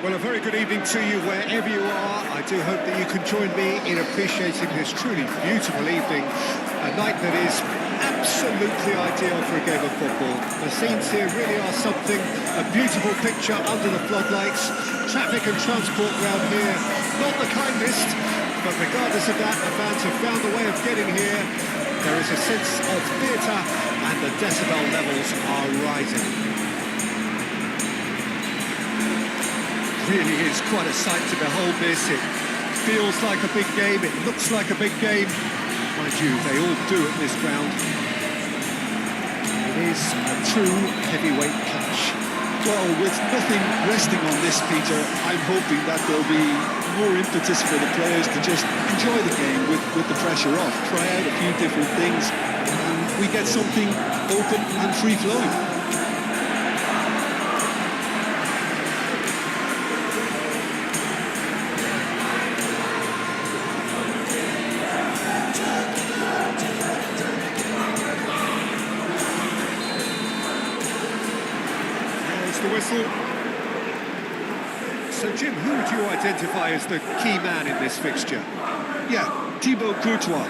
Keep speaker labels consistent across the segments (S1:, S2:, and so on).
S1: Well, a very good evening to you wherever you are. I do hope that you can join me in appreciating this truly beautiful evening. A night that is absolutely ideal for a game of football. The scenes here really are something. A beautiful picture under the floodlights. Traffic and transport around here, not the kindest. But regardless of that, the fans have found a way of getting here. There is a sense of theatre and the decibel levels are rising. Really is quite a sight to behold this. It feels like a big game, it looks like a big game. Mind you, they all do at this ground. It is a true heavyweight clash.
S2: Well, with nothing resting on this, Peter, I'm hoping that there'll be more impetus for the players to just enjoy the game with the pressure off, try out a few different things, and we get something open and free-flowing.
S1: The whistle. So, Jim, who would you identify as the key man in this fixture?
S2: Yeah, Thibaut Courtois.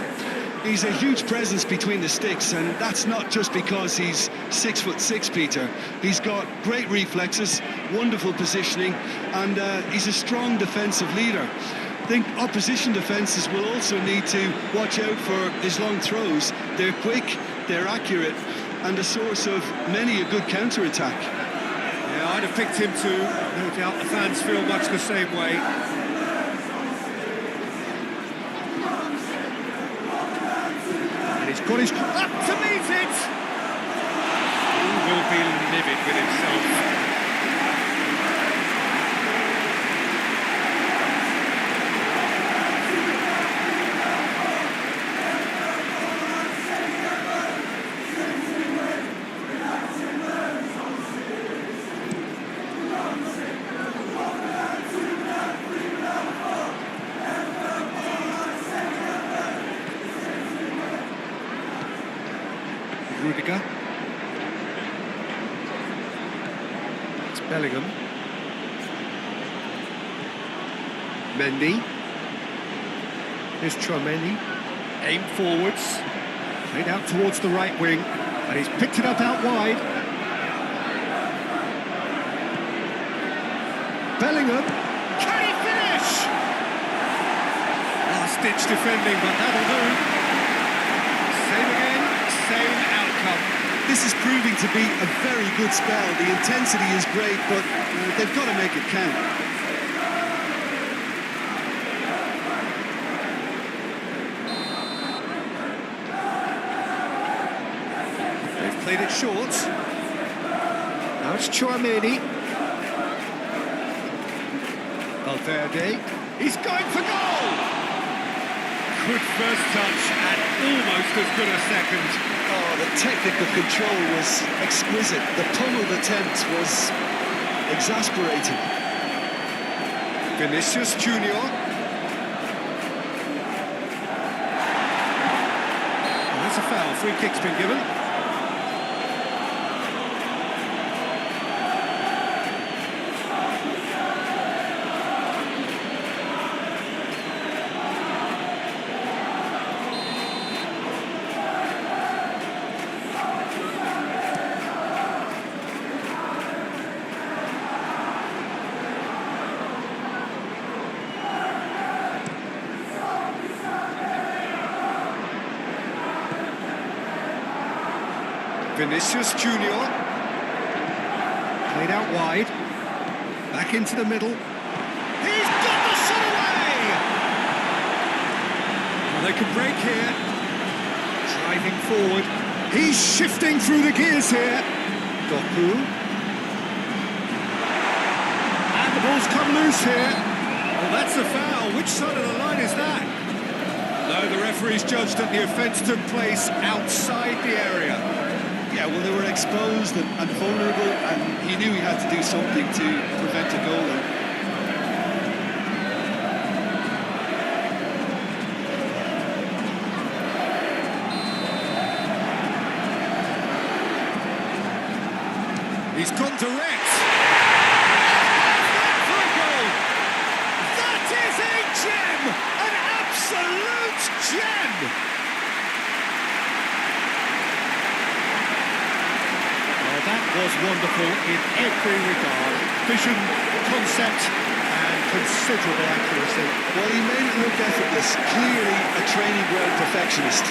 S2: He's a huge presence between the sticks, and that's not just because he's 6'6", Peter. He's got great reflexes, wonderful positioning, and he's a strong defensive leader. I think opposition defences will also need to watch out for his long throws. They're quick, they're accurate, and a source of many a good counter-attack.
S1: Yeah, I'd have picked him too. No doubt the fans feel much the same way. And he's got his up to meet it! He will be livid with himself. Rudiger. It's Bellingham. Mendy. Here's Tchouaméni. Aim forwards. Played out towards the right wing. And he's picked it up out wide. Bellingham. Can he finish? Last-ditch defending, but that'll do. Same again, same outcome.
S2: This is proving to be a very good spell. The intensity is great, but they've got to make it count.
S1: They've played it short. Now it's Tchouaméni. Valverde. He's going for goal! Good first touch and almost as good a second.
S2: Oh, the technical control was exquisite. The pummeled attempt was exasperating.
S1: Vinicius Junior. Oh, that's a foul. Free kick's been given. Vinicius Junior. Played out wide. Back into the middle. He's got the shot away! Well, they can break here. Driving forward. He's shifting through the gears here. Doku. And the ball's come loose here. Well, that's a foul. Which side of the line is that? No, the referee's judged that the offence took place outside the area.
S2: Yeah, well, they were exposed and vulnerable, and he knew he had to do something to prevent a goal.
S1: He's gone direct. For a goal. Essien! Well, that was wonderful in every regard. Vision, concept, and considerable accuracy.
S2: Well, he made it look effortless. Clearly a training ground perfectionist.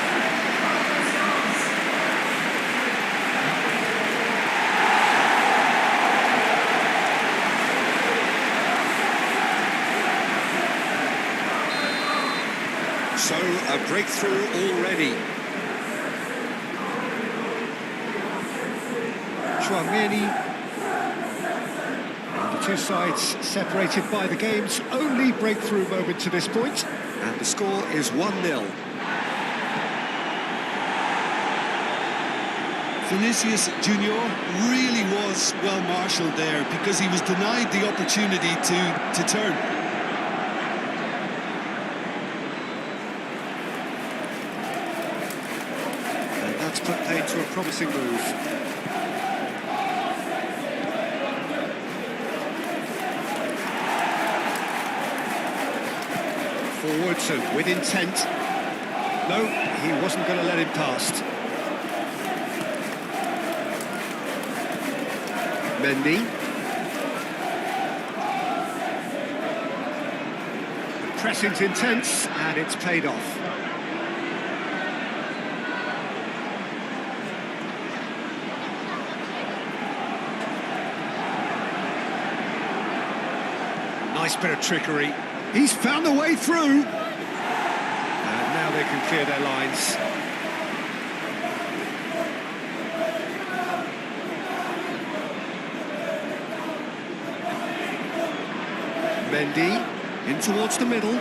S1: So, a breakthrough already. Chouameni. And the two sides separated by the game's only breakthrough moment to this point. And the score is 1-0.
S2: Vinicius Junior really was well marshalled there because he was denied the opportunity to turn.
S1: That's put paid to a promising move. Forwards and with intent. No, he wasn't going to let him past. Mendy. The pressing's intense and it's paid off. Nice bit of trickery. He's found a way through. And now they can clear their lines. Mendy in towards the middle.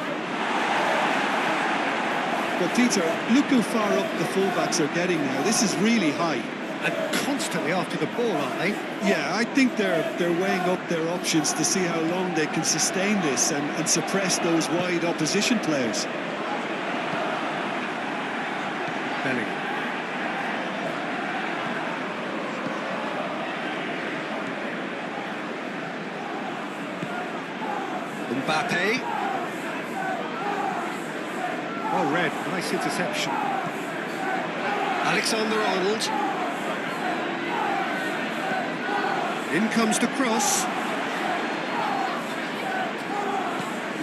S2: Well, Peter, look how far up the fullbacks are getting now. This is really high.
S1: And constantly after the ball, aren't they?
S2: Yeah, I think they're weighing up their options to see how long they can sustain this and suppress those wide opposition players.
S1: Bellingham. Mbappe. Well read, nice interception. Alexander-Arnold. In comes the cross.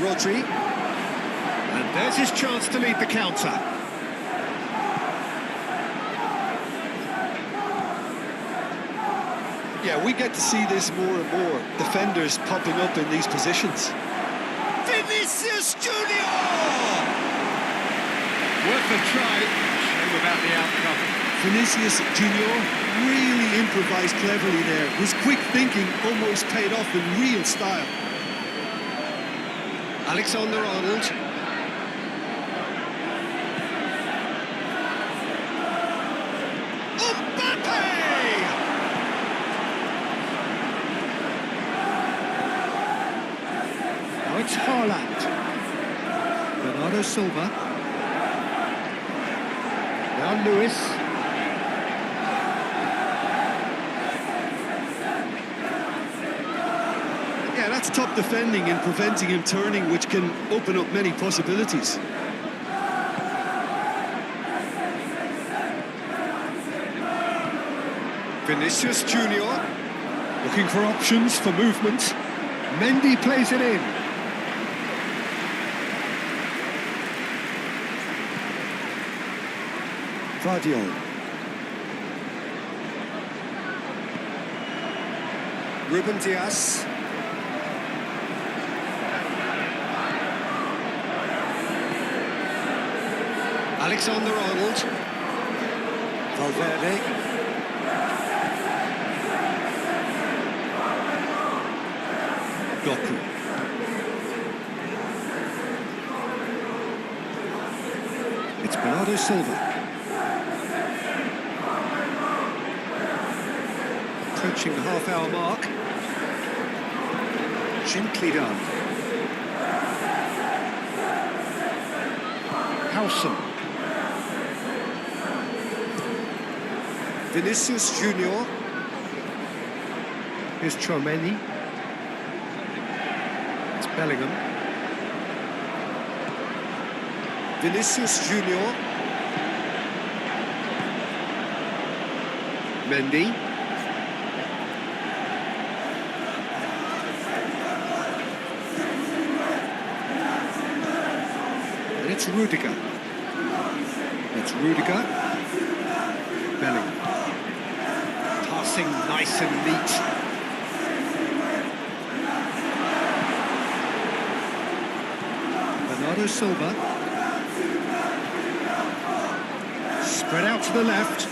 S1: Rodri. And there's his chance to lead the counter.
S2: Yeah, we get to see this more and more. Defenders popping up in these positions.
S1: Vinicius Junior! Worth a try. Shame about the outcome.
S2: Vinicius Junior really improvised cleverly there. His quick thinking almost paid off in real style.
S1: Alexander-Arnold. Mbappe! Now it's Haaland. Bernardo Silva. Now Lewis.
S2: Yeah, that's top defending and preventing him turning, which can open up many possibilities.
S1: Vinicius Junior looking for options for movement. Mendy plays it in. Vardiol. Ruben Dias. Alexander-Arnold. Valverde. Goku. It's Bernardo Silva. Approaching the half-hour mark. Gently done. Howson. Vinicius Junior. Here's Chouameni. It's Bellingham. Vinicius Junior. Mendy. And it's Rudiger. It's Rudiger. Bellingham. Passing nice and neat. Bernardo Silva. Spread out to the left.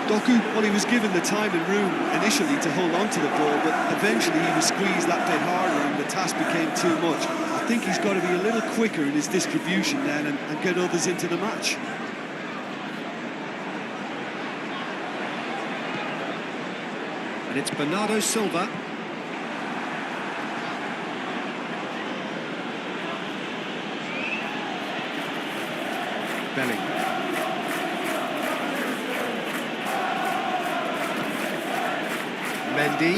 S2: Doku, well, he was given the time and room initially to hold on to the ball, but eventually he was squeezed that bit harder and the task became too much. I think he's got to be a little quicker in his distribution then and get others into the match.
S1: And it's Bernardo Silva. Bellingham. Mendy.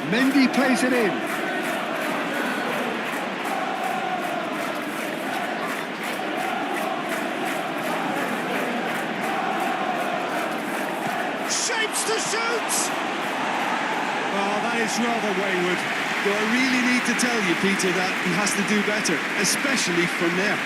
S1: Mendy plays it in. Shapes to shoot! Oh, that is rather wayward.
S2: Do I really need to tell you, Peter, that he has to do better, especially from there?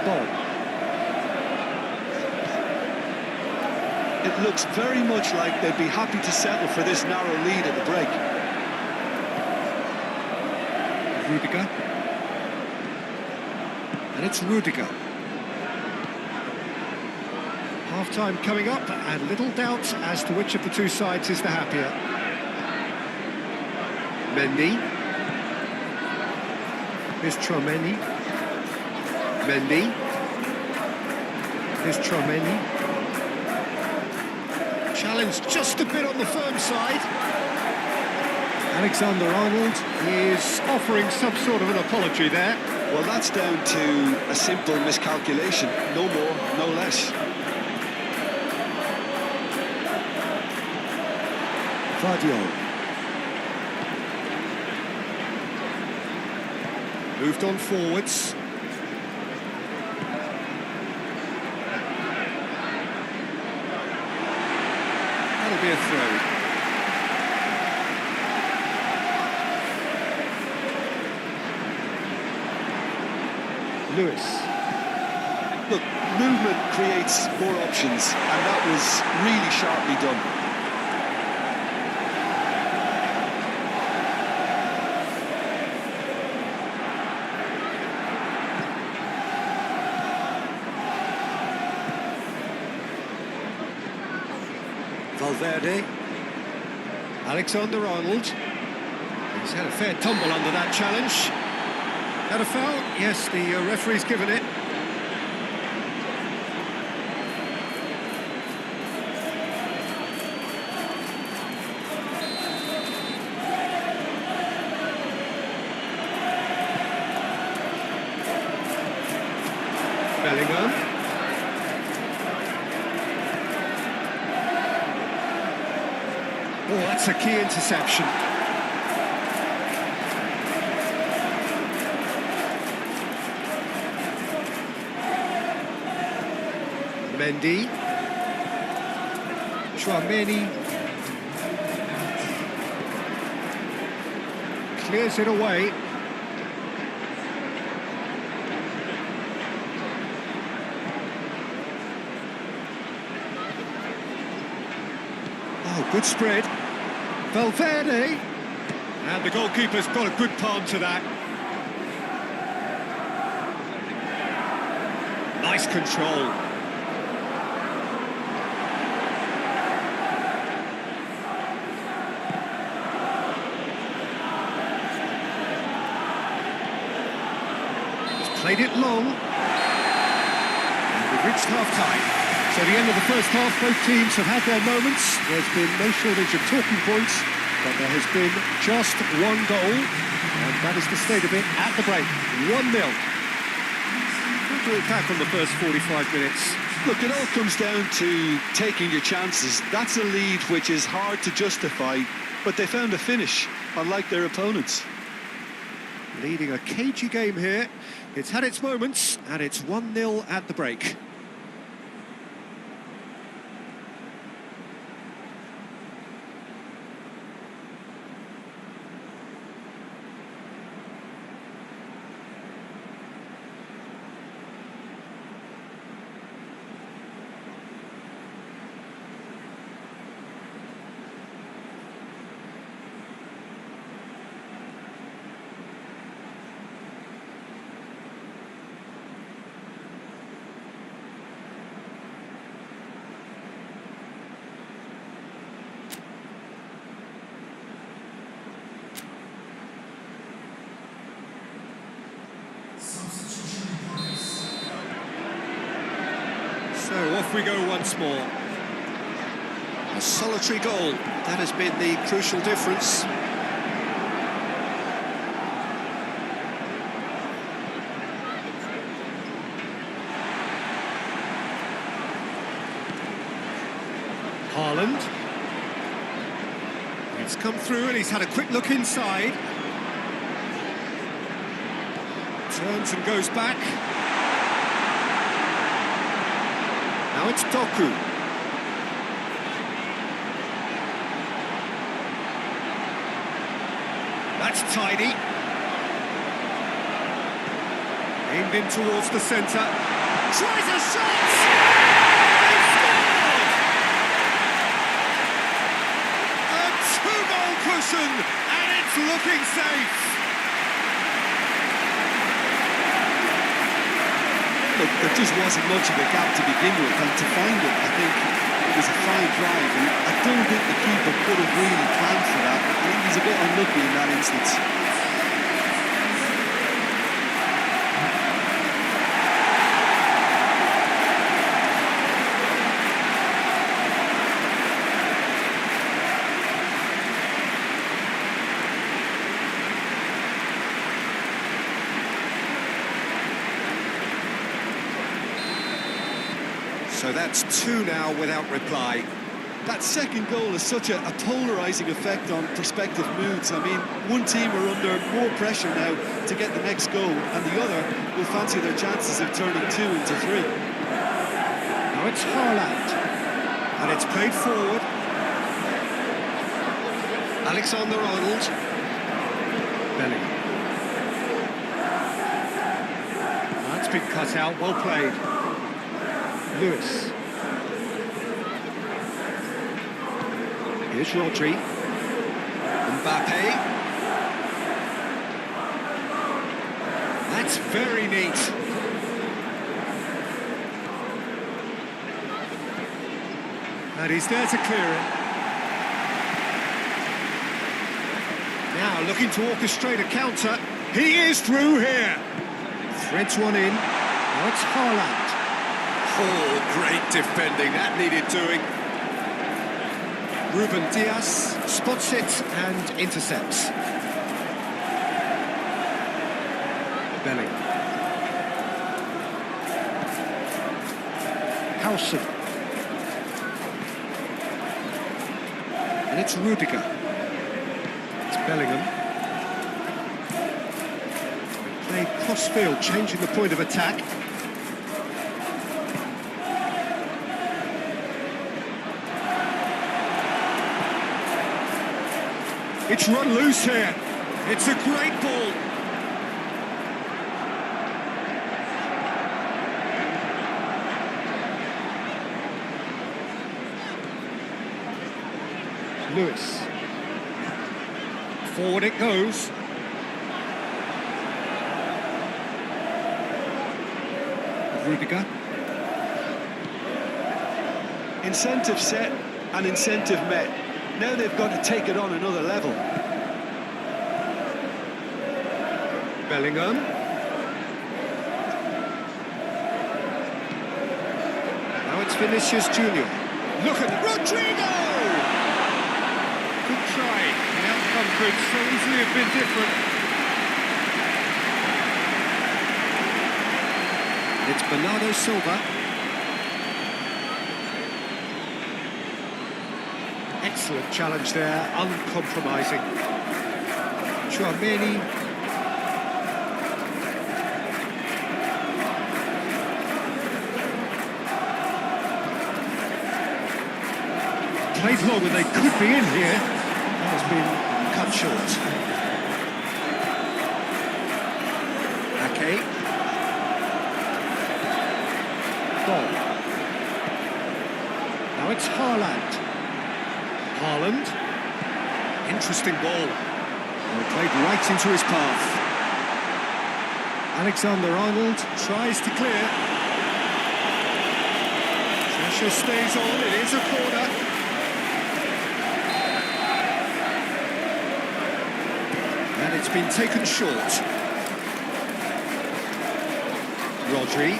S1: Ball.
S2: It looks very much like they'd be happy to settle for this narrow lead at the break.
S1: Rudiger. And it's Rudiger. Half-time coming up, and little doubt as to which of the two sides is the happier. Mendy. Here's Tchouaméni. Mendy. Here's Tchouaméni. Challenge just a bit on the firm side. Alexander-Arnold is offering some sort of an apology there.
S2: Well, that's down to a simple miscalculation. No more, no less.
S1: Vardiol. Moved on forwards. That'll be a throw. Lewis.
S2: Look, movement creates more options, and that was really sharply done.
S1: Valverde. Alexander-Arnold. He's had a fair tumble under that challenge. Had a foul? Yes, the referee's given it. Bellingham. Oh, that's a key interception. Mendy. Tchouaméni. Clears it away. Oh, good spread. Valverde. And the goalkeeper's got a good palm to that. Nice control. He's played it long. And we've reached half-time. So the end of the first half, both teams have had their moments. There's been no shortage of talking points, but there has been just one goal, and that is the state of it at the break. 1-0. How to attack on the first 45 minutes?
S2: Look, it all comes down to taking your chances. That's a lead which is hard to justify, but they found a finish, unlike their opponents.
S1: Leading a cagey game here. It's had its moments, and it's 1-0 at the break. So off we go once more. A solitary goal, that has been the crucial difference. Haaland. It's come through and he's had a quick look inside. Turns and goes back. Now it's Doku. That's tidy. Aimed in towards the centre. Tries a shot! They've scored! A two-goal cushion, and it's looking safe.
S2: Look, there just wasn't much of a gap to begin with, and to find it, I think it was a fine drive, and I don't think the keeper could have really planned for that. I think he's a bit unlucky in that instance.
S1: So that's two now without reply.
S2: That second goal has such a polarising effect on prospective moods. I mean, one team are under more pressure now to get the next goal, and the other will fancy their chances of turning 2 into 3.
S1: Now it's Haaland, and it's played forward. Alexander-Arnold. Bellingham. That's been cut out, well played. Lewis. Here's Rodri. Mbappe. That's very neat. And he's there to clear it. Now looking to orchestrate a counter. He is through here. Threads one in. Now it's Haaland. Oh, great defending, that needed doing. Ruben Diaz spots it and intercepts. Bellingham. Howson. And it's Rudiger. It's Bellingham. Played cross-field, changing the point of attack. It's run loose here. It's a great ball. Lewis. Forward it goes. Rudiger.
S2: Incentive set and incentive met. Now they've got to take it on another level.
S1: Bellingham. Now it's It's Vinicius Junior. Look at Rodrigo! Good try. The outcome could so easily have been different. It's Bernardo Silva. Excellent challenge there, uncompromising. Chouameni. Played long and they could be in here. That has been cut short. Ake. Ball. Now it's Haaland. Haaland. Interesting ball. Well, played right into his path. Alexander-Arnold tries to clear. Pressure stays on, it is a corner. And it's been taken short. Rodri.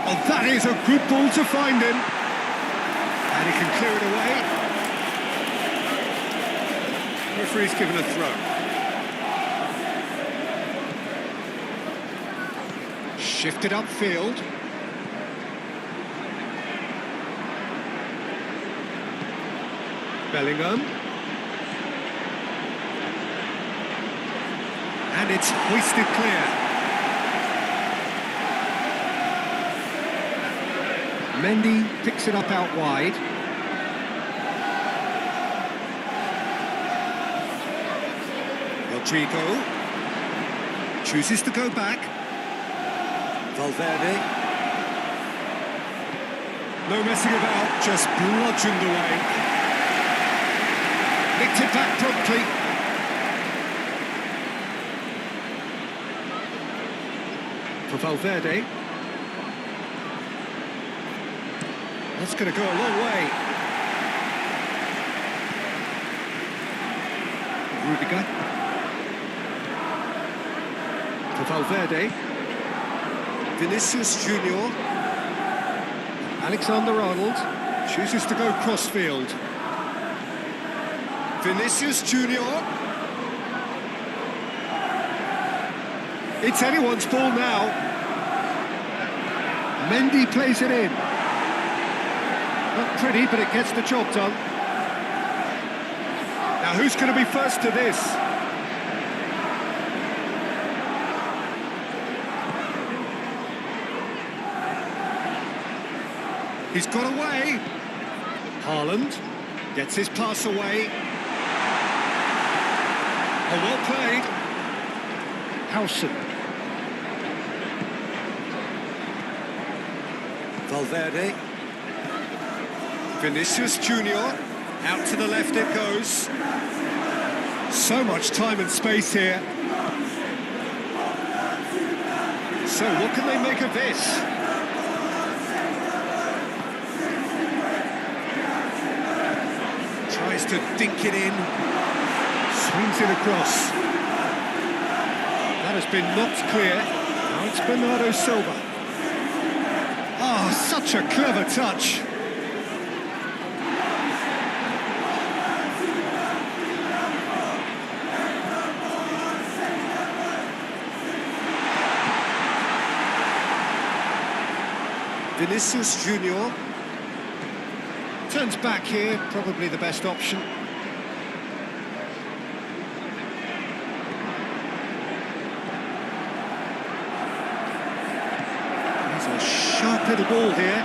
S1: Oh, that is a good ball to find him. And he can clear it away. Referee's given a throw. Shifted upfield. Bellingham. And it's hoisted clear. Mendy picks it up out wide. Rodrigo chooses to go back. Valverde. No messing about, just bludgeoned away. Nicked it back promptly. For Valverde. That's going to go a long way. Rudiger. For Valverde. Vinicius Junior. Alexander-Arnold chooses to go crossfield. Vinicius Junior. It's anyone's ball now. Mendy plays it in. Not pretty, but it gets the job done. Now who's going to be first to this? He's got away. Haaland gets his pass away. Oh, well played. Howson. Valverde. Vinicius Junior. Out to the left it goes. So much time and space here. So what can they make of this? Tries to dink it in. Swings it across. That has been knocked clear. Now it's Bernardo Silva. Ah, such a clever touch. Vinicius Junior. Turns back here, probably the best option. There's a sharp little ball here.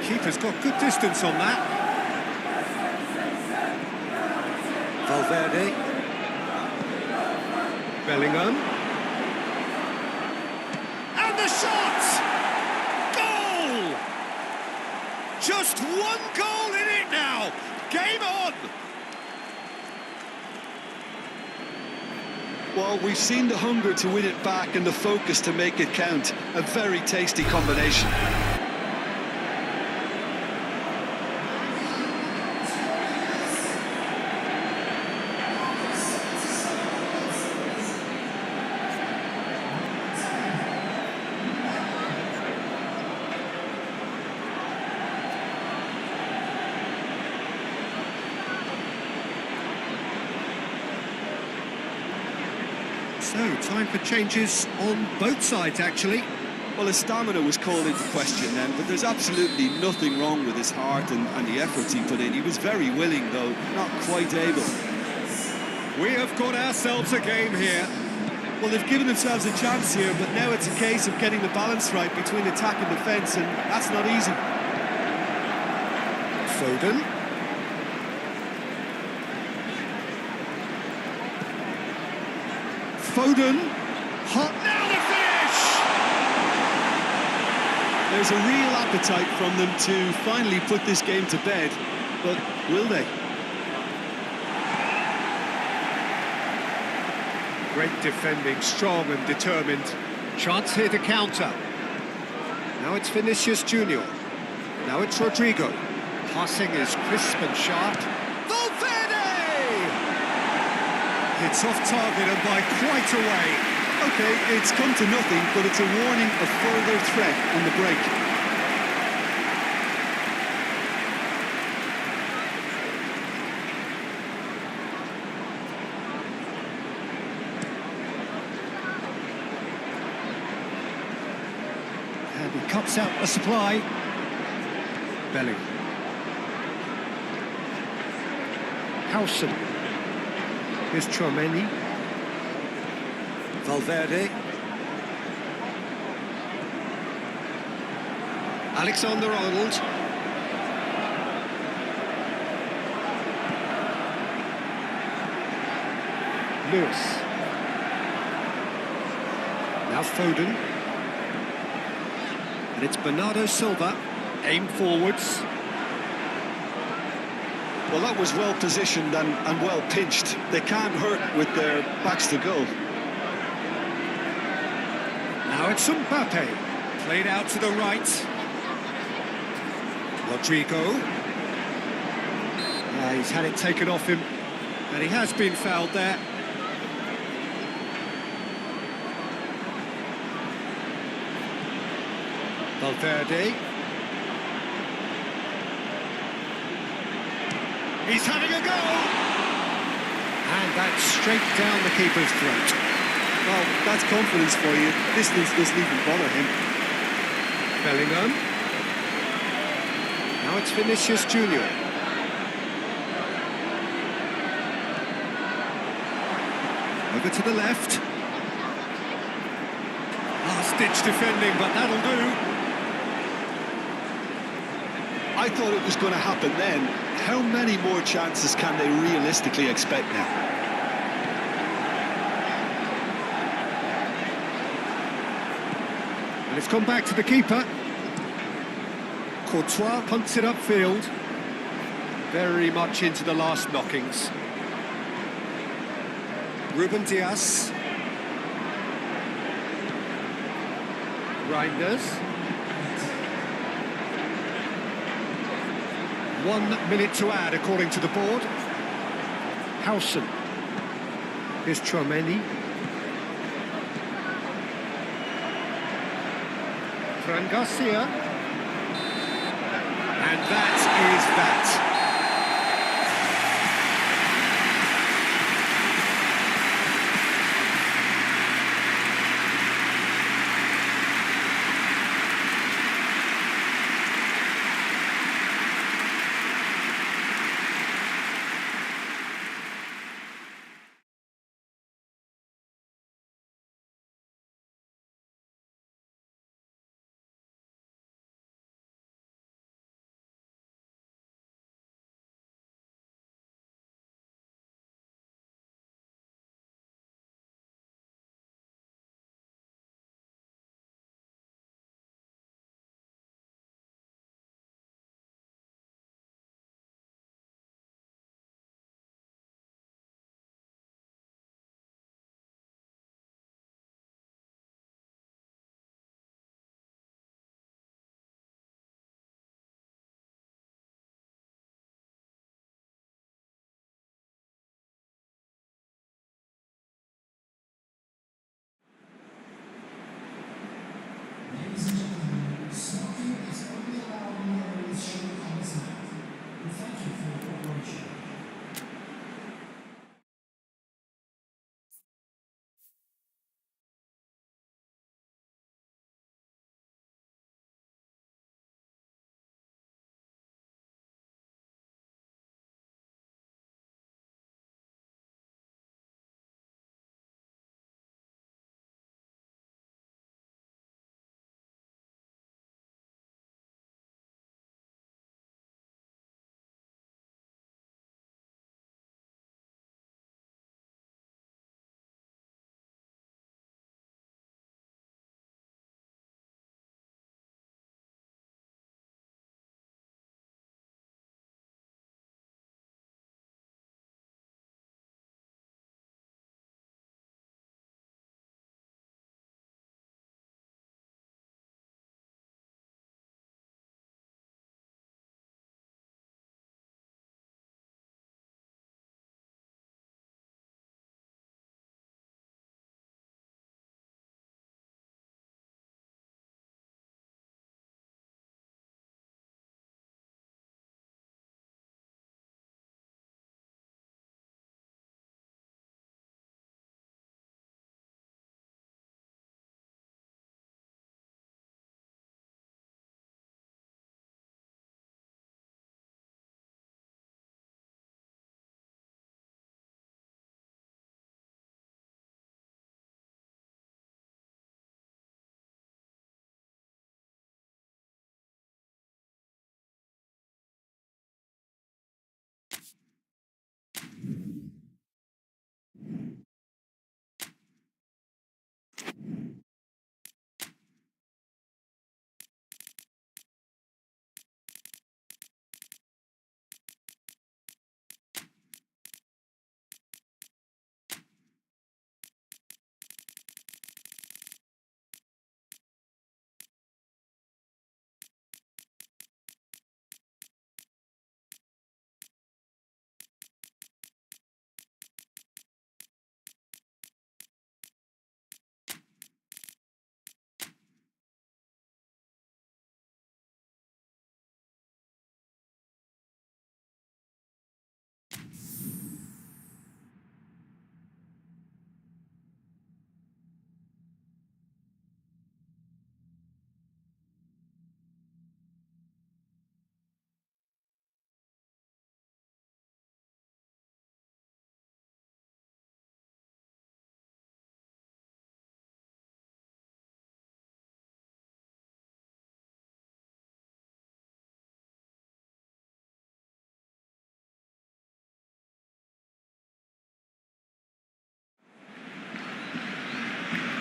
S1: Keeper's got good distance on that. Valverde. Bellingham. And the shot! Just one goal in it now. Game on.
S2: Well, we've seen the hunger to win it back and the focus to make it count. A very tasty combination.
S1: So, time for changes on both sides, actually.
S2: Well, his stamina was called into question then, but there's absolutely nothing wrong with his heart and the efforts he put in. He was very willing, though, not quite able.
S1: We have got ourselves a game here.
S2: Well, they've given themselves a chance here, but now it's a case of getting the balance right between attack and defence, and that's not easy.
S1: Foden. Foden. Hot. Now the finish!
S2: There's a real appetite from them to finally put this game to bed, but will they?
S1: Great defending, strong and determined. Chance here to counter. Now it's Vinicius Junior. Now it's Rodrigo. Passing is crisp and sharp. Valverde! It's off target and by quite a way.
S2: Okay, it's come to nothing, but it's a warning of further threat on the break.
S1: And he cuts out the supply. Belly. Howson. Here's Chouameni. Valverde. Alexander-Arnold. Lewis. Now Foden. And it's Bernardo Silva. Aim forwards.
S2: Well, that was well positioned and well pinched. They can't hurt with their backs to goal.
S1: Now it's Mbappe. Played out to the right. Rodrigo. He's had it taken off him. And he has been fouled there. Valverde. He's having a go! And that's straight down the keeper's throat.
S2: Well, that's confidence for you. Distance doesn't even bother him.
S1: Bellingham. Now it's Vinicius Junior. Over to the left. Last-ditch defending, but that'll do.
S2: I thought it was going to happen then. How many more chances can they realistically expect now?
S1: And it's gone back to the keeper. Courtois punts it upfield. Very much into the last knockings. Ruben Dias. Reinders. 1 minute to add, according to the board. Howson. Here's Chouameni. Fran Garcia. And that is that.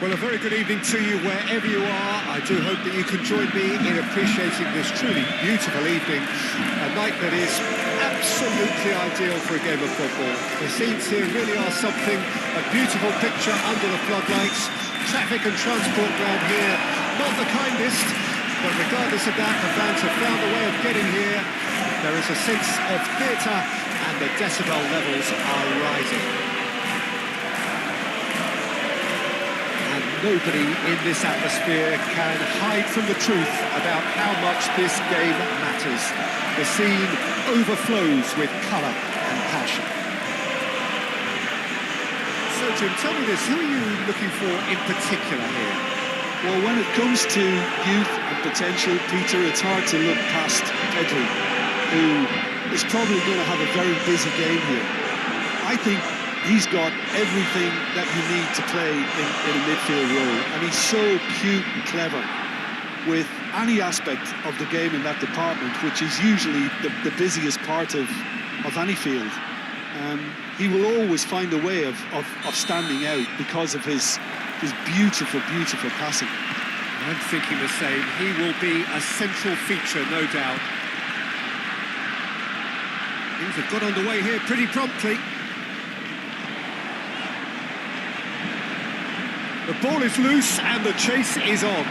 S1: Well, a very good evening to you wherever you are. I do hope that you can join me in appreciating this truly beautiful evening. A night that is absolutely ideal for a game of football. The scenes here really are something, a beautiful picture under the floodlights. Traffic and transport around here, not the kindest, but regardless of that, the fans have found a way of getting here. There is a sense of theatre and the decibel levels are rising. Nobody in this atmosphere can hide from the truth about how much this game matters. The scene overflows with colour and passion. So, Jim, tell me this, who are you looking for in particular here?
S2: Well, when it comes to youth and potential, Peter, it's hard to look past Pedri, who is probably going to have a very busy game here. I think he's got everything that you need to play in a midfield role, and he's so cute and clever with any aspect of the game in that department, which is usually the busiest part of any field. He will always find a way of standing out because of his beautiful, beautiful passing.
S1: I'm thinking the same. He will be a central feature, no doubt. Things have got underway here pretty promptly. The ball is loose and the chase is on.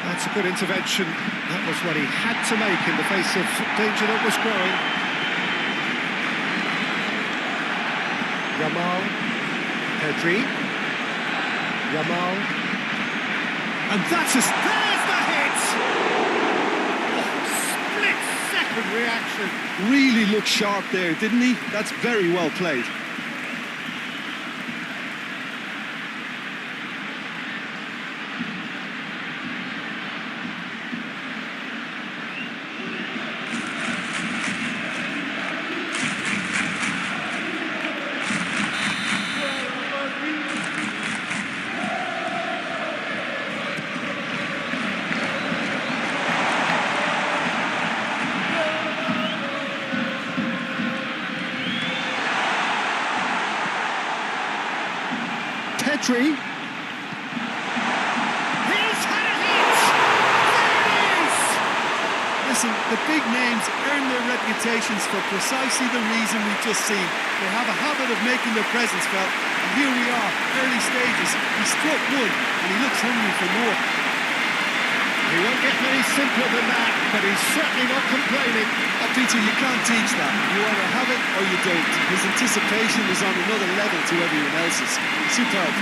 S1: That's a good intervention. That was what he had to make in the face of danger that was growing. Yamal, Pedri, Yamal, and there's the hit! Oh, split-second reaction.
S2: Really looked sharp there, didn't he? That's very well played.
S1: Petri. He's had a hit! There it is!
S2: Listen, the big names earn their reputations for precisely the reason we've just seen. They have a habit of making their presence felt, and here we are, early stages. He struck one, and he looks hungry for more.
S1: He won't get many simpler than that, but he's certainly not complaining.
S2: Oh, Peter, you can't teach that. You either have it or you don't. His anticipation is on another level to everyone else's. Superb.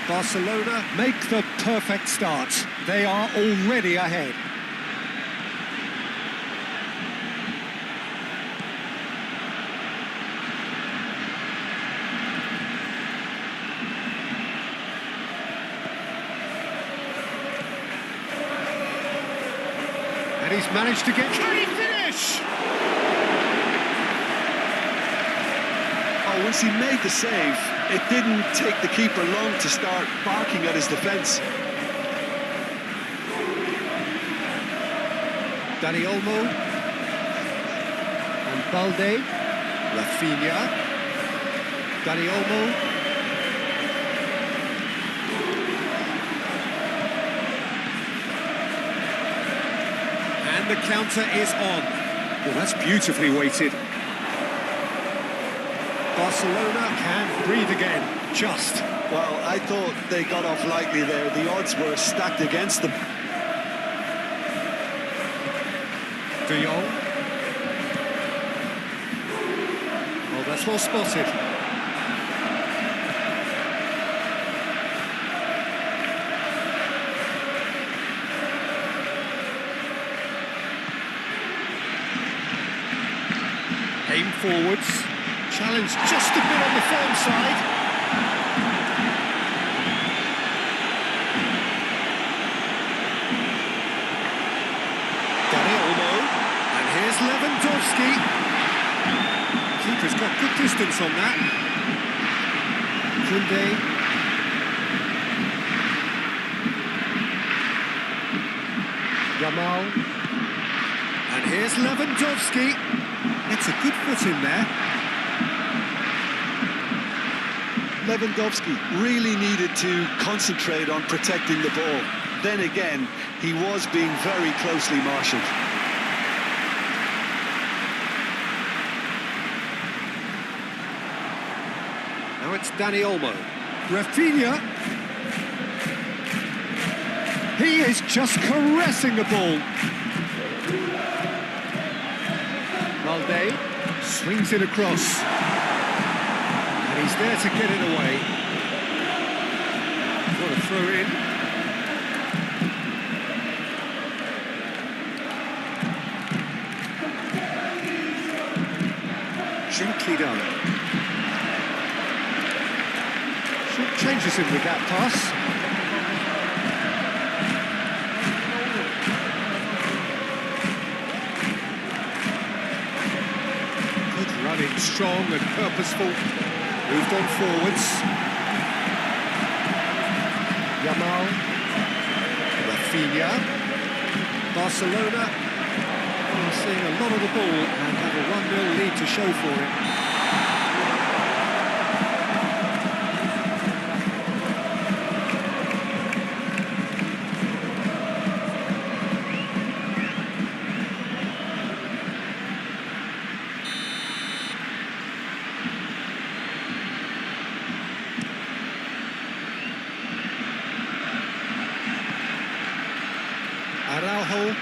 S1: Barcelona make the perfect start. They are already ahead. And he's managed to get... Can he finish?
S2: Oh, once he made the save, it didn't take the keeper long to start barking at his defence.
S1: Dani Olmo. And Balde. Rafinha. Dani Olmo. And the counter is on. Well, that's beautifully weighted. Barcelona can breathe again, just.
S2: Well, I thought they got off lightly there. The odds were stacked against them.
S1: De Jong. Well, that's well spotted. Aim forwards. Challenge just a bit on the firm side. Dani Olmo. And here's Lewandowski. Keeper's got good distance on that. Koundé. Yamal. And here's Lewandowski. It's a good foot in there.
S2: Lewandowski really needed to concentrate on protecting the ball. Then again, he was being very closely marshalled.
S1: Now it's Dani Olmo. Rafinha. He is just caressing the ball. Valde swings it across. And he's there to get it away. What a throw in. Gently done. Short changes him with that pass. Running strong and purposeful, moved on forwards. Yamal, Rafinha, Barcelona are seeing a lot of the ball and have a 1-0 lead to show for it. Araujo.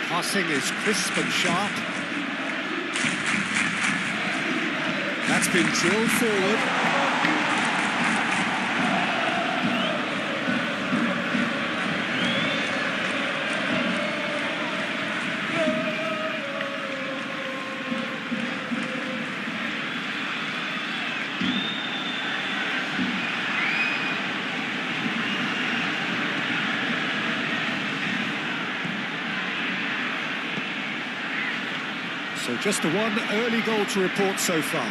S1: Passing is crisp and sharp. That's been drilled forward. So just the one early goal to report so far.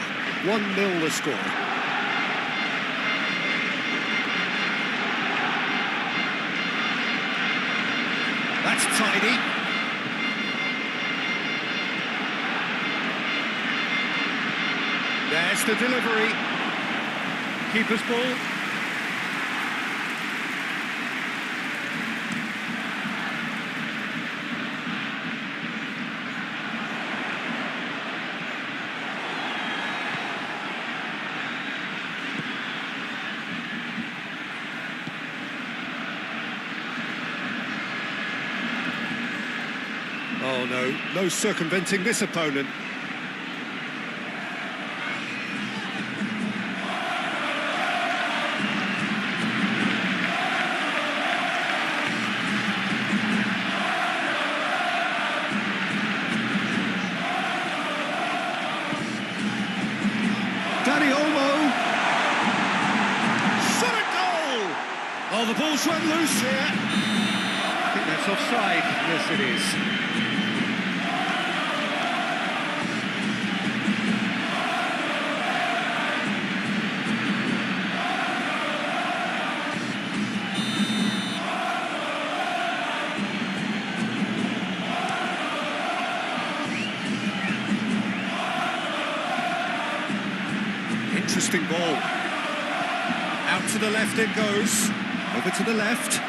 S1: 1-0 the score. That's tidy. There's the delivery. Keeper's ball. Oh no circumventing this opponent. Dani Olmo. Shot a goal! Oh, the ball's run loose here. I think that's offside. Yes, it is. Interesting ball. Out to the left it goes. Over to the left.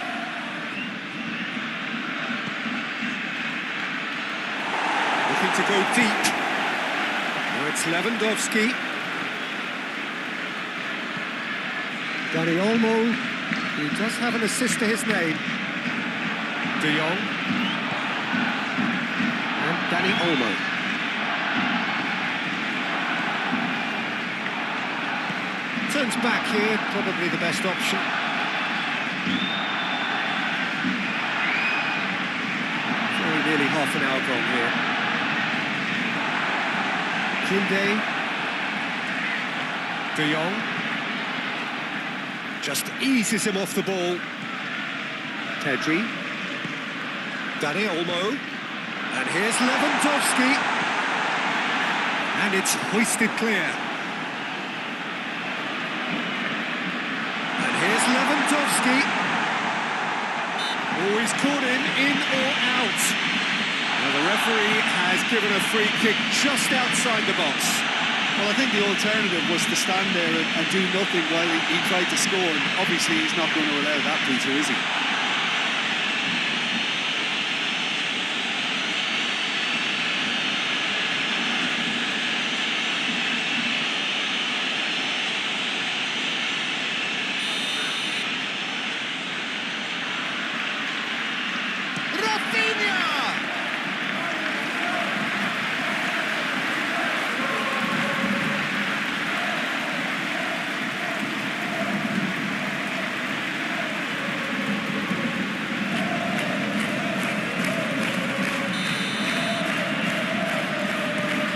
S1: Looking to go deep. Now it's Lewandowski. Dani Olmo. He does have an assist to his name. De Jong. And Dani Olmo. Turns back here, probably the best option. Very nearly half an hour gone here. Koundé. De Jong. Just eases him off the ball. Pedri. Dani Olmo. And here's Lewandowski. And it's hoisted clear. Here's Lewandowski. Oh, he's caught in or out. Now the referee has given a free kick just outside the box.
S2: Well, I think the alternative was to stand there and do nothing while he tried to score. And obviously, he's not going to allow that, Peter, is he?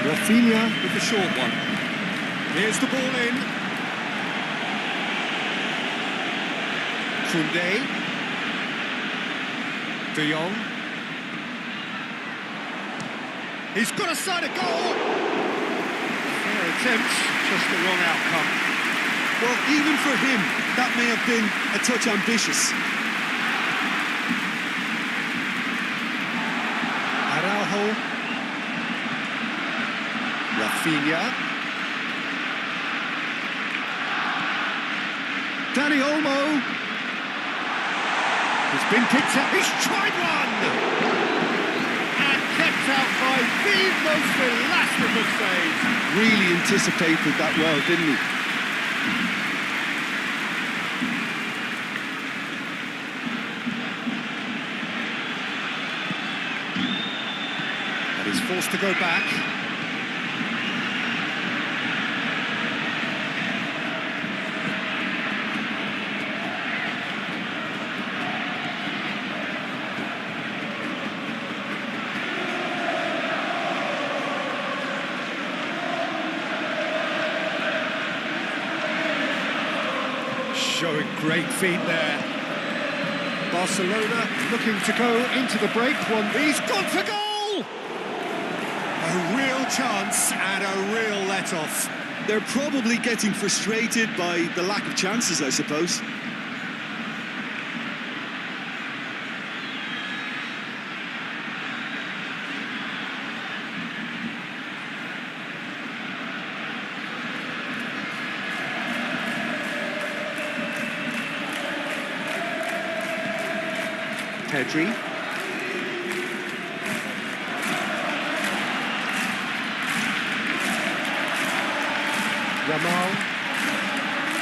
S1: Rafinha with the short one. Here's the ball in. Koundé. De Jong. He's got a side of goal. Fair attempt, just the wrong outcome.
S2: Well, even for him, that may have been a touch ambitious.
S1: Araujo. Rafinha. Dani Olmo. He's been kicked out. He's tried one! And kept out by the most elastic of saves.
S2: Really anticipated that well, didn't he?
S1: But he's forced to go back. Showing great feet there. Barcelona looking to go into the break. He's gone for goal! A real chance and a real let-off.
S2: They're probably getting frustrated by the lack of chances, I suppose.
S1: Pedri. Ramal.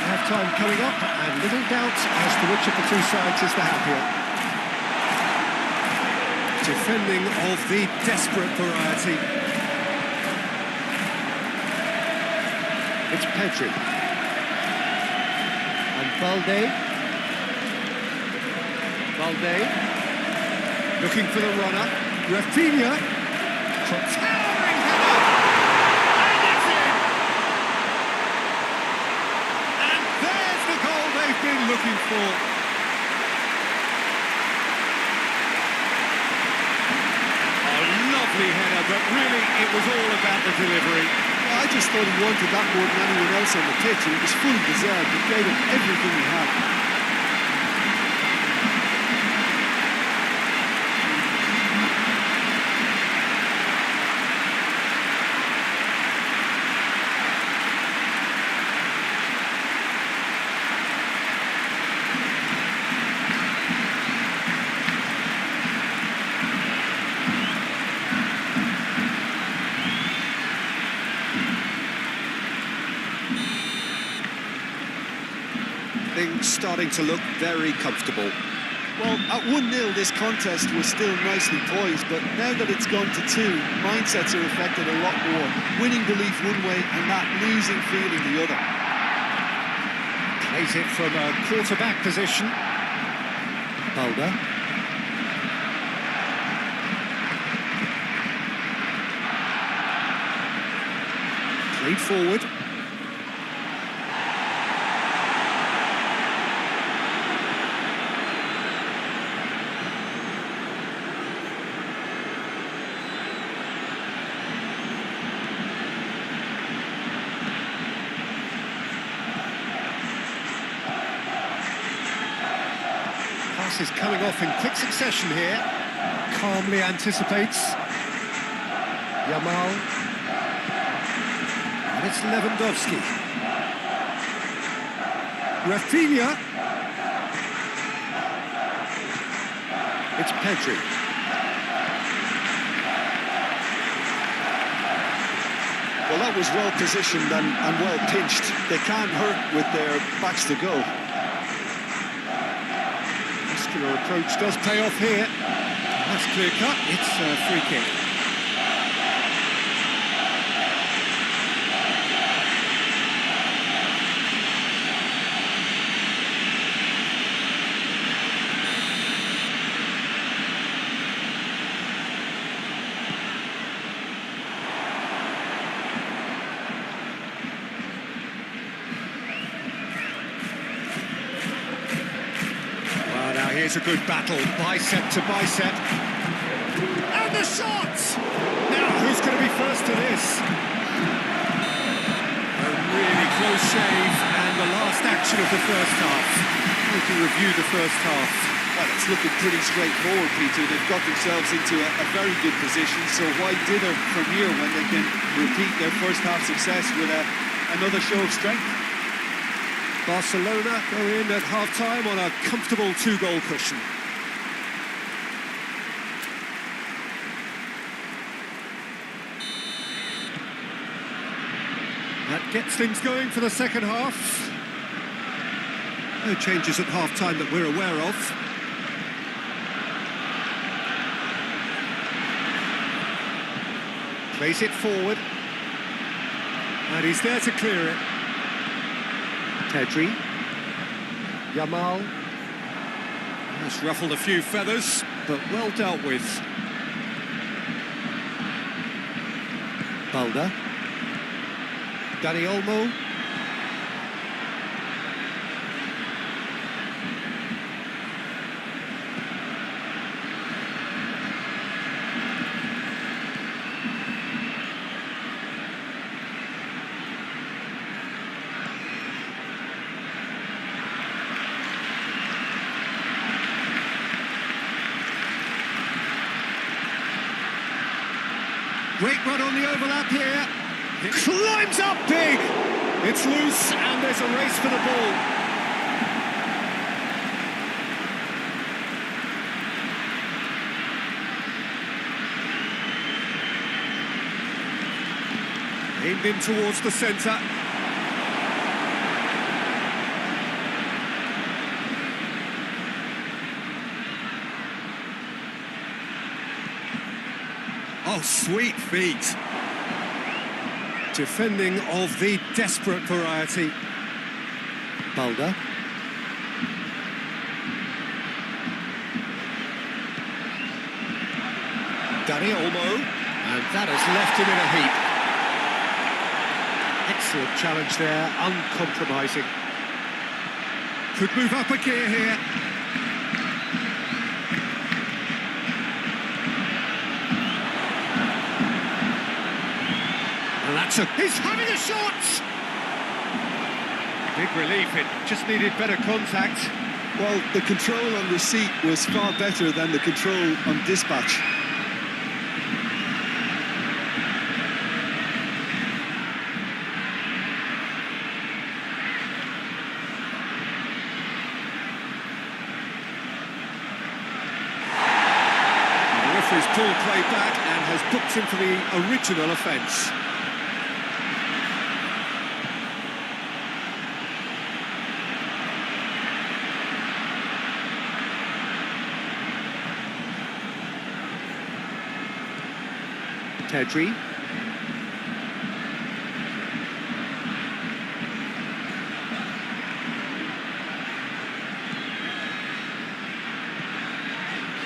S1: Half-time coming up, and little doubt as to which of the two sides is the happier. Defending of the desperate variety. It's Pedri. And Balde. Looking for the runner. Rafinha. Towering header. And it's in. And there's the goal they've been looking for. A lovely header, but really it was all about the delivery.
S2: I just thought he wanted that more than anyone else on the pitch, and it was fully deserved. He gave it everything he had.
S1: Things starting to look very comfortable.
S2: Well, at 1-0 this contest was still nicely poised, but now that it's gone to 2, mindsets are affected a lot more. Winning belief one way and that losing feeling the other.
S1: Plays it from a quarterback position. Balde. Played forward. passes coming off in quick succession here. Calmly anticipates. Yamal. And it's Lewandowski. Rafinha. It's Pedri.
S2: Well, that was well positioned and well pinched. They can't hurt with their backs to go.
S1: Muscular approach does pay off here. That's clear cut. It's a free kick. Here's a good battle, bicep to bicep. And the shot! Now, who's going to be first to this? A really close shave, and the last action of the first half. We can review the first half.
S2: Well, it's looking pretty straightforward, Peter. They've got themselves into a very good position, so why dither from here when they can repeat their first half success with another show of strength?
S1: Barcelona go in at half-time on a comfortable 2-goal cushion. That gets things going for the second half. No changes at half-time that we're aware of. Plays it forward. And he's there to clear it. Pedri, Yamal, has ruffled a few feathers, but well dealt with. Balda, Dani Olmo, great run on the overlap here. It climbs up big. It's loose and there's a race for the ball. Aimed in towards the centre. Oh, sweet feet. Defending of the desperate variety. Balda. Dani Olmo. And that has left him in a heap. Excellent challenge there, uncompromising. Could move up a gear here. He's having a shot! Big relief, it just needed better contact.
S2: Well, the control on receipt was far better than the control on dispatch.
S1: The referee's pulled play back and has booked him for the original offence. Pedri.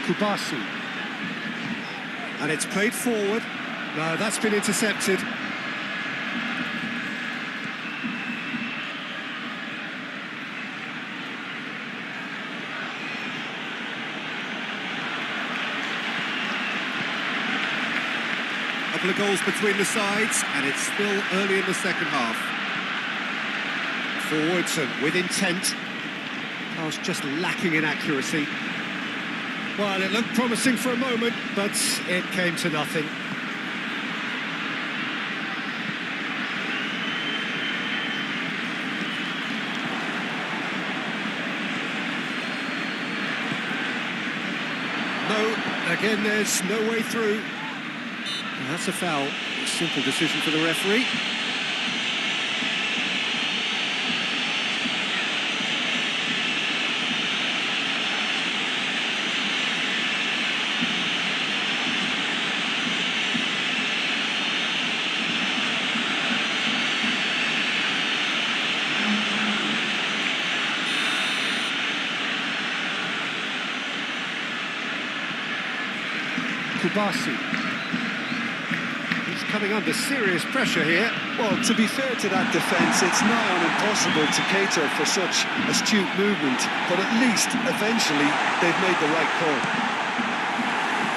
S1: Kubasi. And it's played forward. No, that's been intercepted. Couple of goals between the sides, and it's still early in the second half. Forwards and with intent. Pass just lacking in accuracy. Well, it looked promising for a moment, but it came to nothing. No, again, there's no way through. And that's a foul. Simple decision for the referee. Kubasi. He's coming under serious pressure here.
S2: Well, to be fair to that defence, it's nigh on impossible to cater for such astute movement, but at least, eventually, they've made the right call.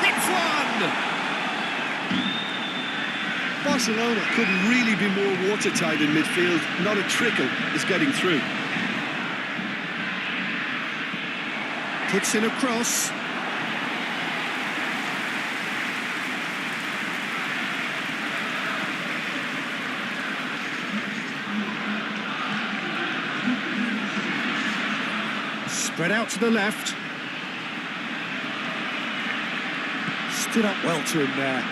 S1: It's one!
S2: Barcelona couldn't really be more watertight in midfield. Not a trickle is getting through.
S1: Puts in a cross. Spread out to the left. Stood up well to him there.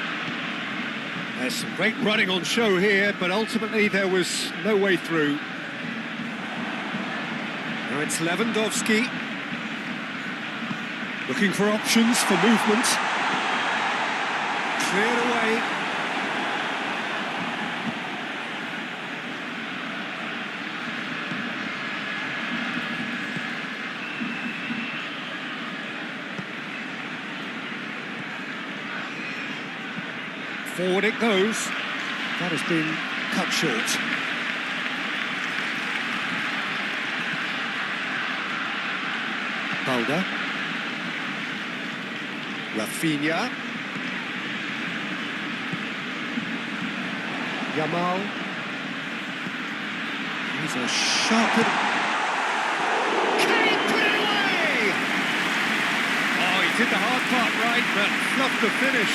S1: There's some great running on show here, but ultimately there was no way through. Now it's Lewandowski. Looking for options for movement. Cleared away. Forward it goes. That has been cut short. Balda. Rafinha. Yamal. He's a sharp hit. Can he put it away? Oh, he did the hard part right, but fluffed the finish.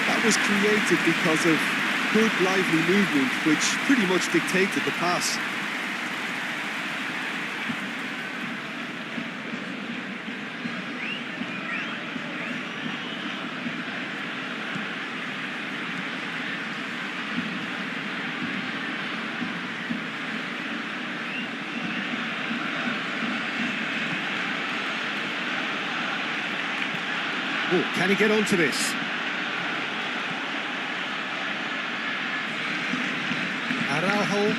S2: That was created because of good, lively movement, which pretty much dictated the pass.
S1: Oh, can he get onto this? Araujo.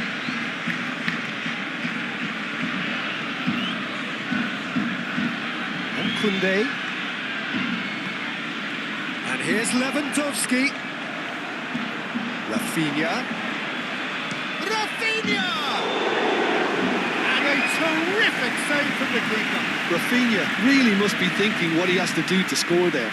S1: And Koundé. And here's Lewandowski. Rafinha. Rafinha! And a terrific save from the keeper.
S2: Rafinha really must be thinking what he has to do to score there.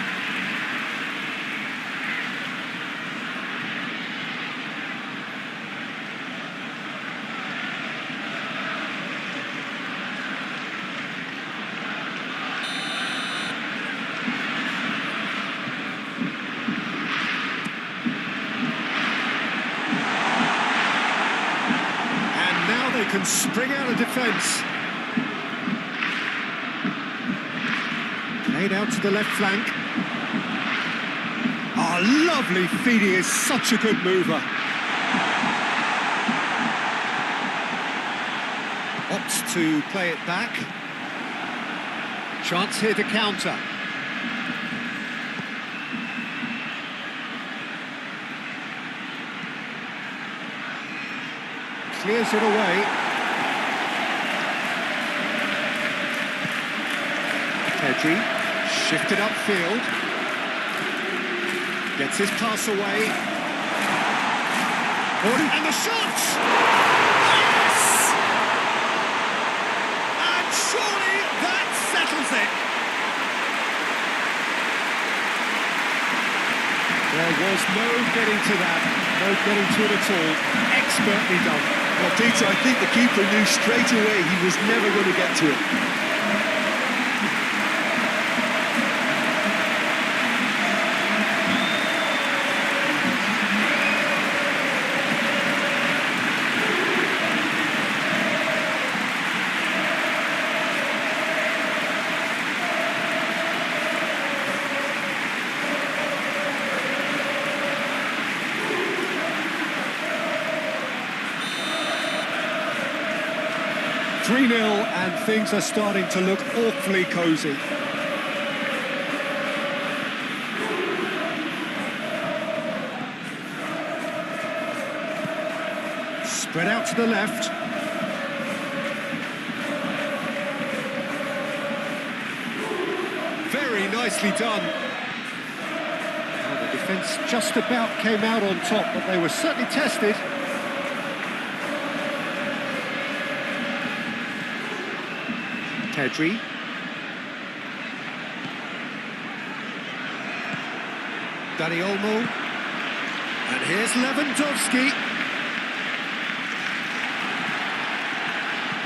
S1: They can spring out of defence. Played out to the left flank. Oh, lovely feed. He is such a good mover. Opts to play it back. Chance here to counter. Clears it away. Pedri, shifted upfield. Gets his pass away. And the shot! Yes! And surely that settles it. There was no getting to that. No getting to it at all. Expertly done.
S2: Well, Peter, I think the keeper knew straight away he was never going to get to it.
S1: 3-0 and things are starting to look awfully cosy. Spread out to the left. Very nicely done. Well, the defence just about came out on top, but they were certainly tested. Pedri. Dani Olmo. And here's Lewandowski.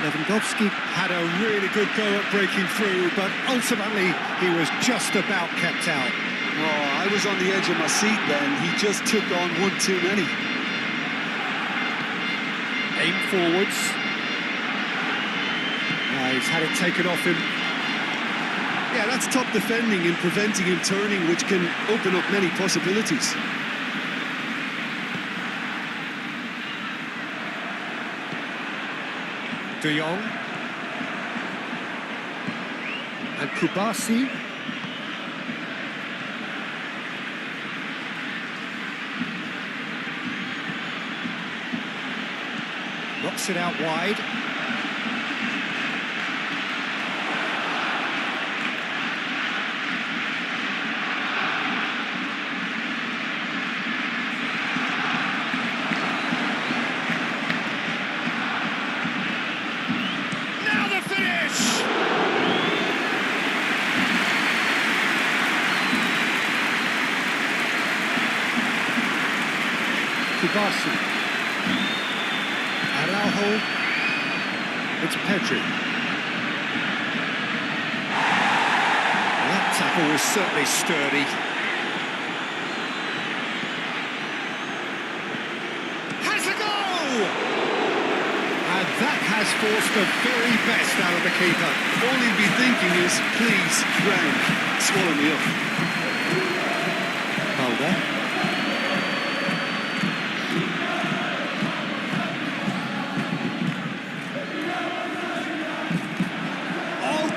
S1: Lewandowski had a really good go at breaking through, but ultimately he was just about kept out.
S2: Oh, I was on the edge of my seat then. He just took on one too many.
S1: Aim forwards. He's had it taken off him.
S2: Yeah, that's top defending and preventing him turning, which can open up many possibilities.
S1: De Jong. And Kubasi. Knocks it out wide. Kubasi. Araujo. It's Pedri. That tackle was certainly sturdy. Has a goal! And that has forced the very best out of the keeper.
S2: All he'd be thinking is, please, ground, swallow me up.
S1: Mulder.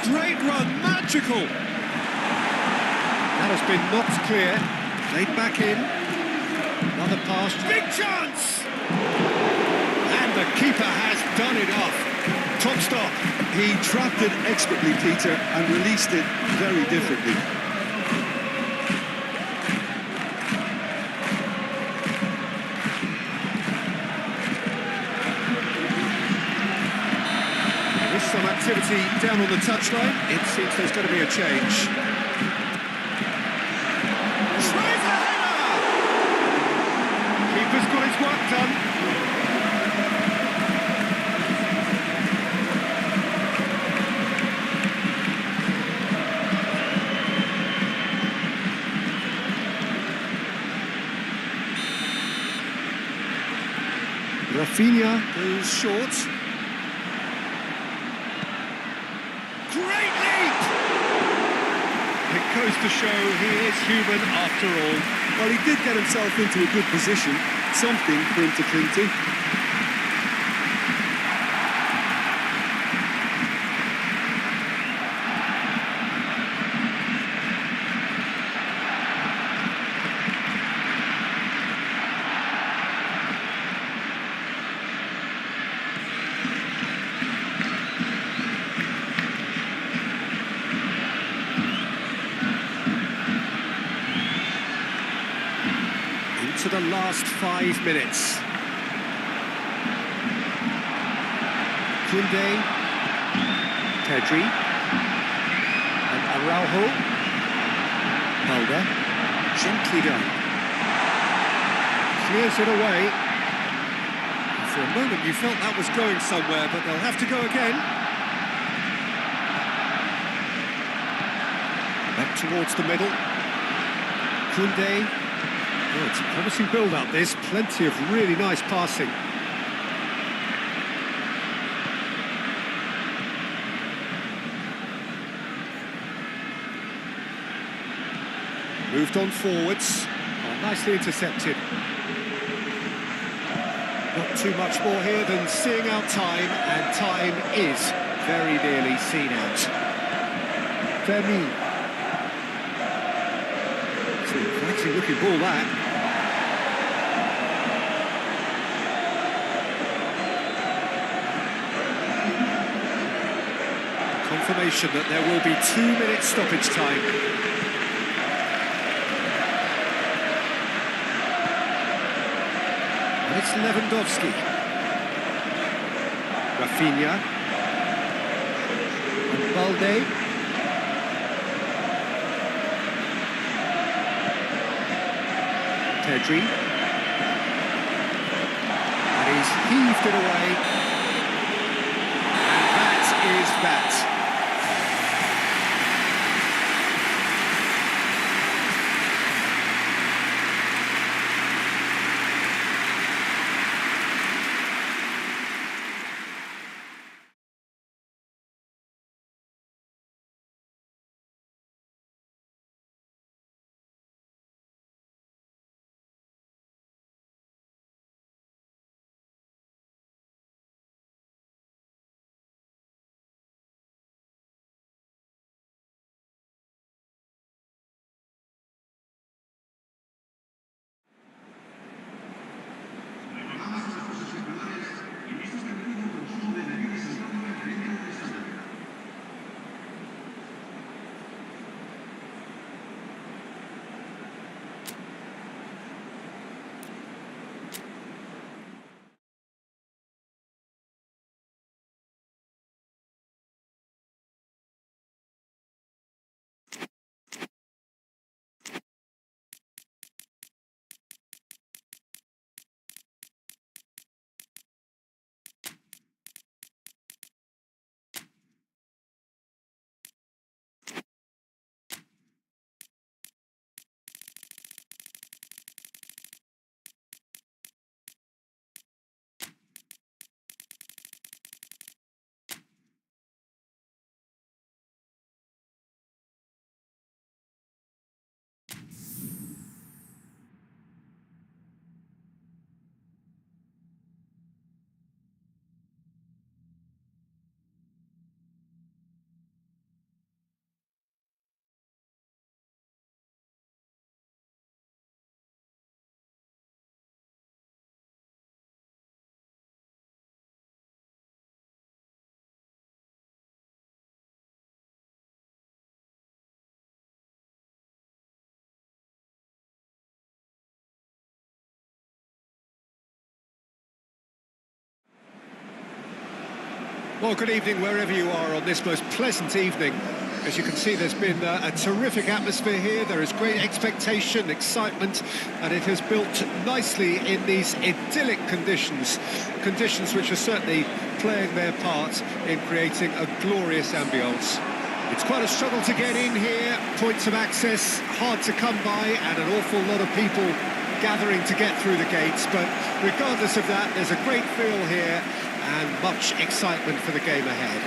S1: Great run, magical! That has been knocked clear, played back in, another pass, big chance! And the keeper has done it off. Top stop.
S2: He trapped it expertly, Peter, and released it very differently.
S1: Some activity down on the touchline. It seems there's going to be a change. Tries a header! Keeper's got his work done. Rafinha goes short. Great leap! It goes to show he is human after all.
S2: Well, he did get himself into a good position, something for him to cling to.
S1: To the last 5 minutes. Koundé, Pedri, and Araujo. Mulder, gently done. Clears it away. For a moment you felt that was going somewhere, but they'll have to go again. Back towards the middle. Koundé. Oh, it's a promising build-up, this. Plenty of really nice passing. Moved on forwards. Oh, nicely intercepted. Not too much more here than seeing out time, and time is very nearly seen out. Femi. It's a exciting looking ball, that. Confirmation that there will be 2 minutes stoppage time. And it's Lewandowski. Rafinha. And Balde. Pedri. And he's heaved it away. And that is that. Well, good evening wherever you are on this most pleasant evening. As you can see, there's been a terrific atmosphere here. There is great expectation, excitement, and it has built nicely in these idyllic conditions. Conditions which are certainly playing their part in creating a glorious ambience. It's quite a struggle to get in here. Points of access hard to come by, and an awful lot of people gathering to get through the gates. But regardless of that, there's a great feel here and much excitement for the game ahead.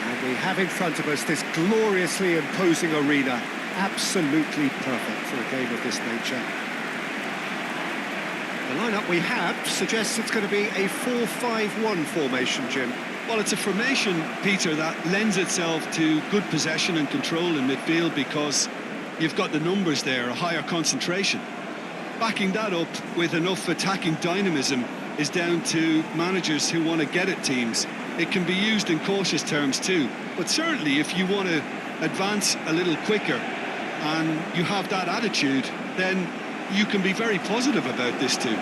S1: And we have in front of us this gloriously imposing arena, absolutely perfect for a game of this nature. The lineup we have suggests it's going to be a 4-5-1 formation, Jim.
S2: Well, it's a formation, Peter, that lends itself to good possession and control in midfield because you've got the numbers there, a higher concentration. Backing that up with enough attacking dynamism is down to managers who want to get at teams. It can be used in cautious terms too, but certainly if you want to advance a little quicker and you have that attitude, then you can be very positive about this too.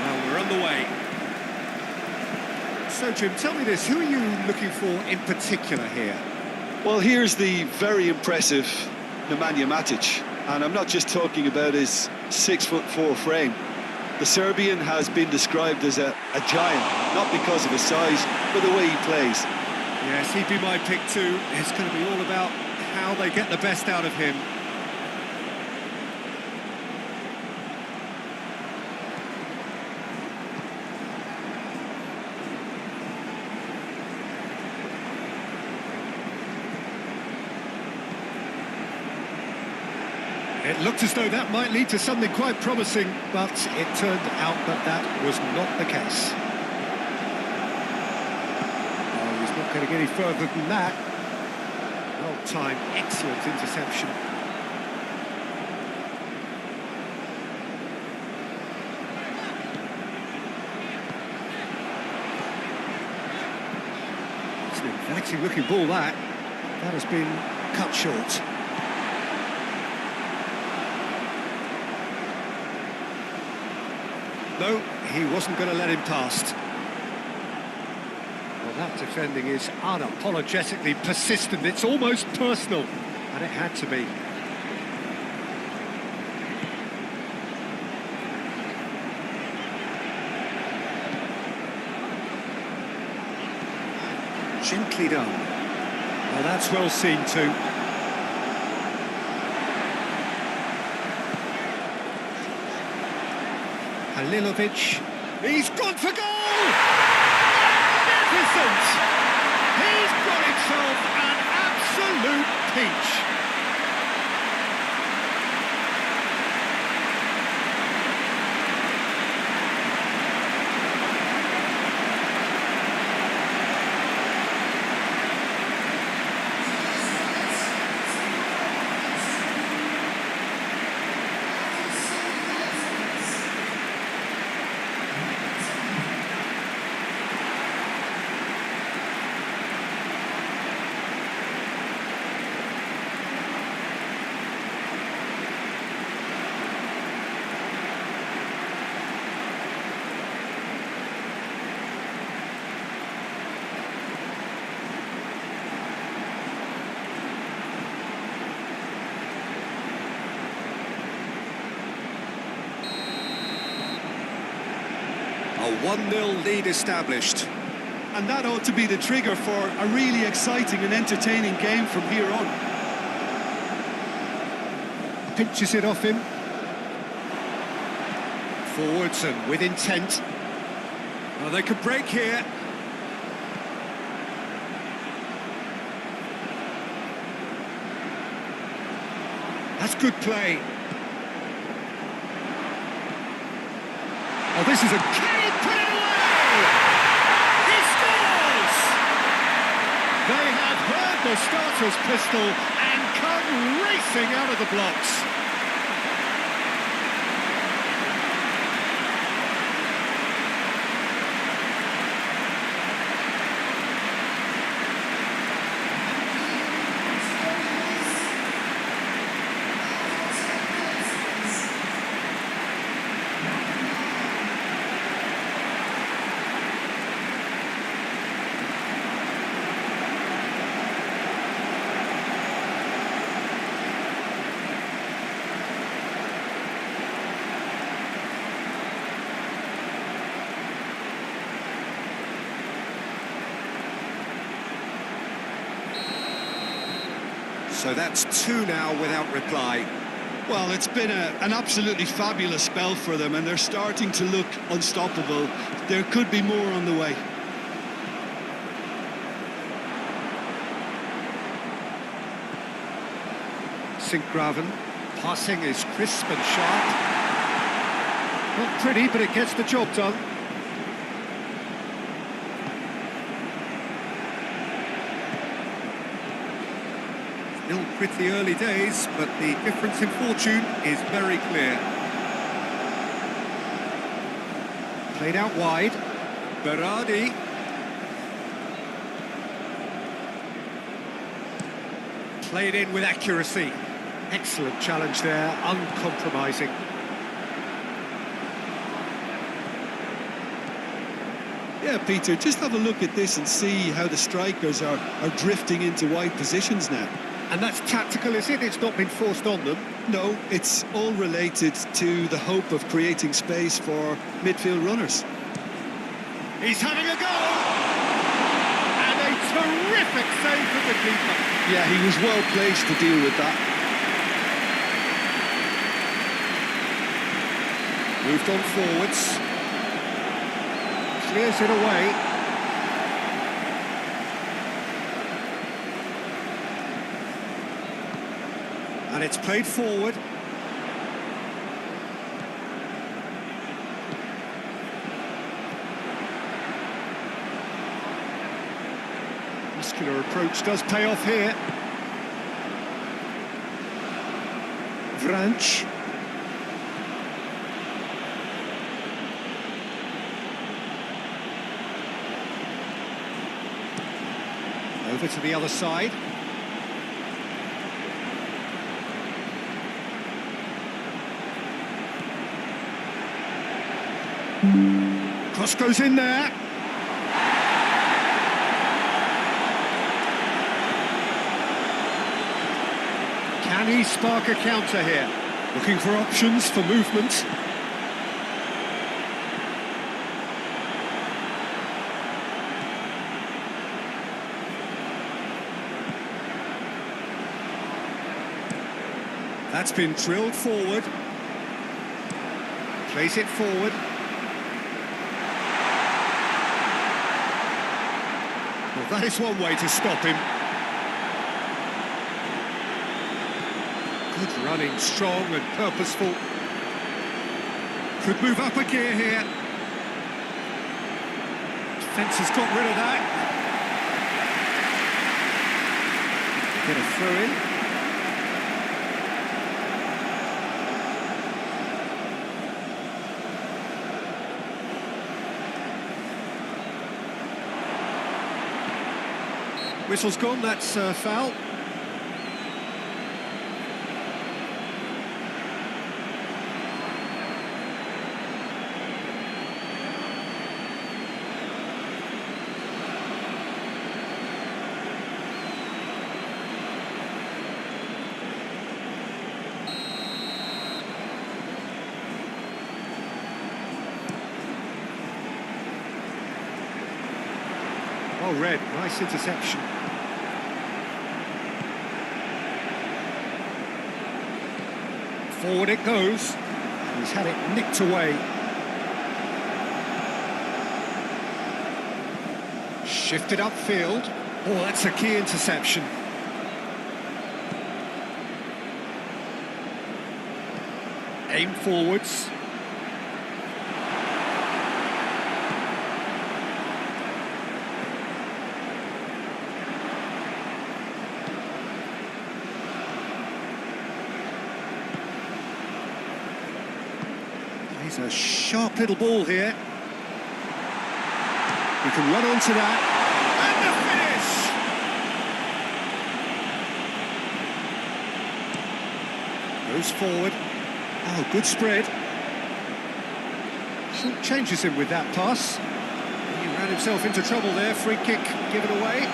S1: Well, we're on the way. So, Jim, tell me this, who are you looking for in particular here?
S2: Well, here's the very impressive Nemanja Matic, and I'm not just talking about his 6'4" frame. The Serbian has been described as a giant, not because of his size, but the way he plays.
S1: Yes, he'd be my pick too. It's going to be all about how they get the best out of him. It looked as though that might lead to something quite promising, but it turned out that that was not the case. Oh, he's not going to get any further than that. Well timed, excellent interception. It's an inviting looking ball that has been cut short. No, he wasn't going to let him past. Well, that defending is unapologetically persistent. It's almost personal, and it had to be. Gently done. Well, that's well seen too. Halilovic, he's gone for goal! Magnificent! He's got himself an absolute peach. A 1-0 lead established.
S2: And that ought to be the trigger for a really exciting and entertaining game from here on.
S1: Pinches it off him. Forwards and with intent. Well, they could break here. That's good play. Oh, this is a... Can he put it away? He scores! They have heard the starter's pistol and come racing out of the blocks. So that's 2 now without reply.
S2: Well, it's been an absolutely fabulous spell for them, and they're starting to look unstoppable. There could be more on the way.
S1: Sinkgraven, passing is crisp and sharp. Not pretty, but it gets the job done. Still pretty early days, but the difference in fortune is very clear. Played out wide. Berardi. Played in with accuracy. Excellent challenge there, uncompromising.
S2: Yeah, Peter, just have a look at this and see how the strikers are drifting into wide positions now.
S1: And that's tactical, is it? It's not been forced on them?
S2: No, it's all related to the hope of creating space for midfield runners.
S1: He's having a go! And a terrific save from the keeper.
S2: Yeah, he was well placed to deal with that.
S1: Moved on forwards. Clears it away. And it's played forward. approach does pay off here. Branch. Over to the other side. Cross goes in there. Can he spark a counter here? Looking for options for movement. That's been drilled forward. Plays it forward. Well, that is one way to stop him. Good running, strong and purposeful. Could move up a gear here. Defence has got rid of that. Get a throw in. Whistle's gone, that's foul. Well read, nice interception. Forward it goes. He's had it nicked away. Shifted upfield. Oh, that's a key interception. Aim forwards. He's a sharp little ball here. He can run onto that. And the finish! Goes forward. Oh, good spread. Short changes him with that pass. He ran himself into trouble there. Free kick given away.